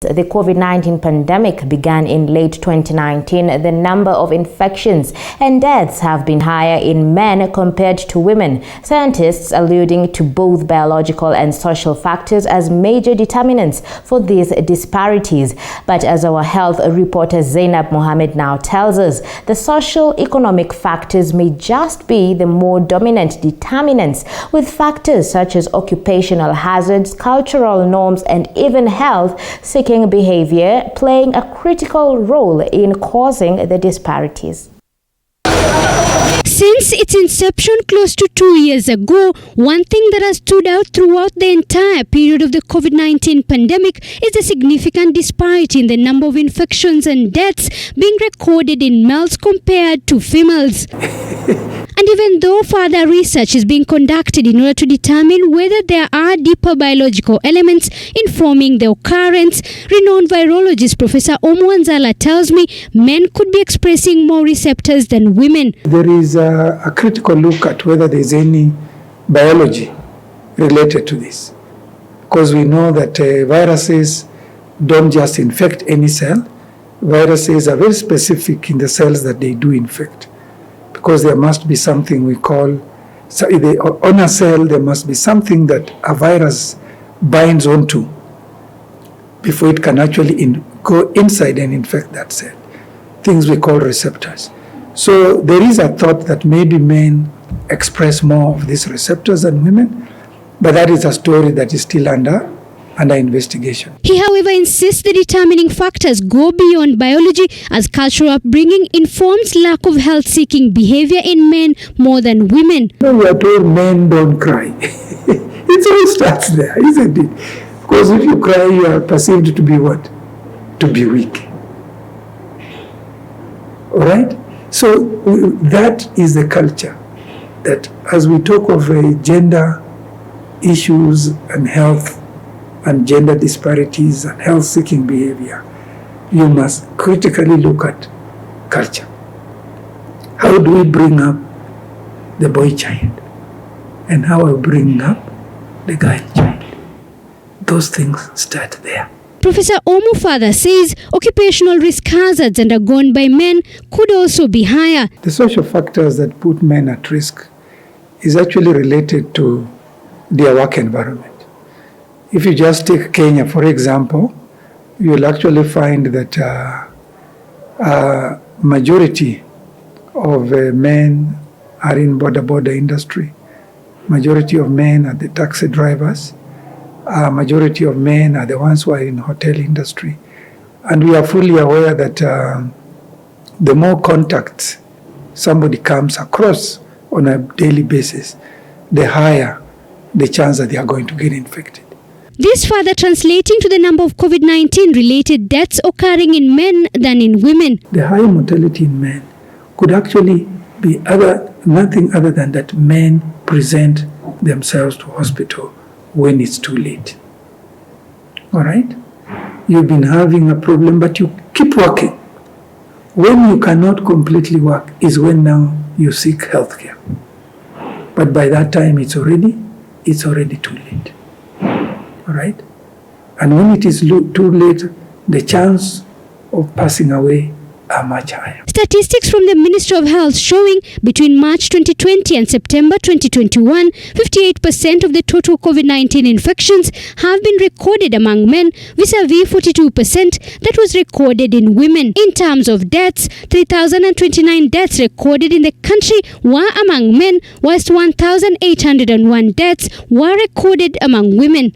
The COVID-19 pandemic began in late 2019. The number of infections and deaths have been higher in men compared to women, scientists alluding to both biological and social factors as major determinants for these disparities. But as our health reporter Zainab Mohammed now tells us, the social-economic factors may just be the more dominant determinants, with factors such as occupational hazards, cultural norms, and even health seeking behavior playing a critical role in causing the disparities. Since its inception close to 2 years ago, one thing that has stood out throughout the entire period of the COVID-19 pandemic is the significant disparity in the number of infections and deaths being recorded in males compared to females. And even though further research is being conducted in order to determine whether there are deeper biological elements informing the occurrence, renowned virologist Professor Omwanzala tells me men could be expressing more receptors than women. There is a critical look at whether there is any biology related to this, because we know that viruses don't just infect any cell. Viruses are very specific in the cells that they do infect, because there must be something we call, on a cell there must be something that a virus binds onto before it can actually go inside and infect that cell, things we call receptors. So there is a thought that maybe men express more of these receptors than women, but that is a story that is still under investigation. He, however, insists the determining factors go beyond biology, as cultural upbringing informs lack of health-seeking behavior in men more than women. We are told men don't cry. It all starts there, isn't it? Because if you cry, you are perceived to be what? To be weak. All right? So that is the culture that, as we talk of gender issues and health and gender disparities and health-seeking behavior, you must critically look at culture. How do we bring up the boy child? And how we bring up the girl child? Those things start there. Professor Omu further says occupational risk hazards undergone by men could also be higher. The social factors that put men at risk is actually related to their work environment. If you just take Kenya, for example, you'll actually find that majority of men are in border industry. Majority of men are the taxi drivers. Majority of men are the ones who are in hotel industry. And we are fully aware that the more contacts somebody comes across on a daily basis, the higher the chance that they are going to get infected. This further translating to the number of COVID-19 related deaths occurring in men than in women. The high mortality in men could actually be nothing other than that men present themselves to hospital when it's too late. All right? You've been having a problem, but you keep working. When you cannot completely work is when now you seek healthcare. But by that time, it's already too late. All right? And when it is too late, the chance of passing away are much higher. Statistics from the Ministry of Health showing between March 2020 and September 2021, 58% of the total COVID-19 infections have been recorded among men, vis-a-vis 42% that was recorded in women. In terms of deaths, 3,029 deaths recorded in the country were among men, whilst 1,801 deaths were recorded among women.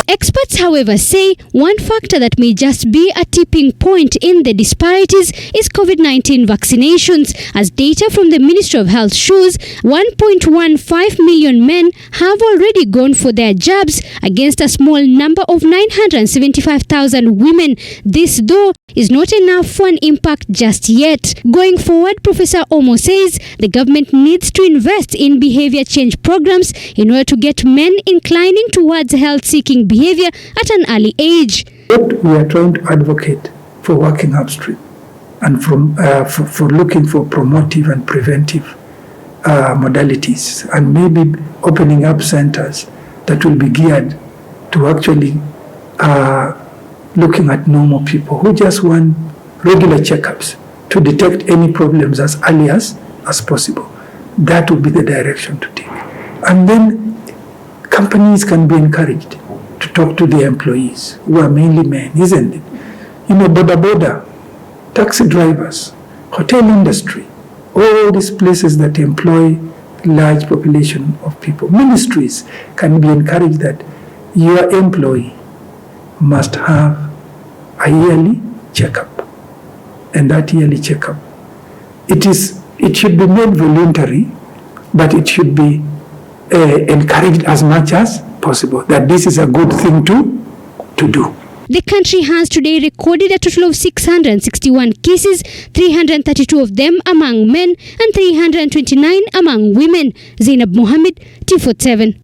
Experts, however, say one factor that may just be a tipping point in the disparities is COVID-19 vaccinations, as data from the Ministry of Health shows 1.15 million men have already gone for their jabs against a small number of 975,000 women. This, though, is not enough for an impact just yet. Going forward, Professor Omo says the government needs to invest in behavior change programs in order to get men inclining towards health-seeking behavior at an early age. What we are trying to advocate for working upstream and for looking for promotive and preventive modalities, and maybe opening up centers that will be geared to actually looking at normal people who just want regular checkups to detect any problems as early as possible. That would be the direction to take. And then companies can be encouraged to talk to their employees, who are mainly men, isn't it? You know, boda, taxi drivers, hotel industry, all these places that employ large population of people. Ministries can be encouraged that your employee must have a yearly checkup. And that yearly checkup, it should be made voluntary, but it should be encouraged as much as possible, that this is a good thing to do. The country has today recorded a total of 661 cases, 332 of them among men and 329 among women. Zainab Mohammed, T47.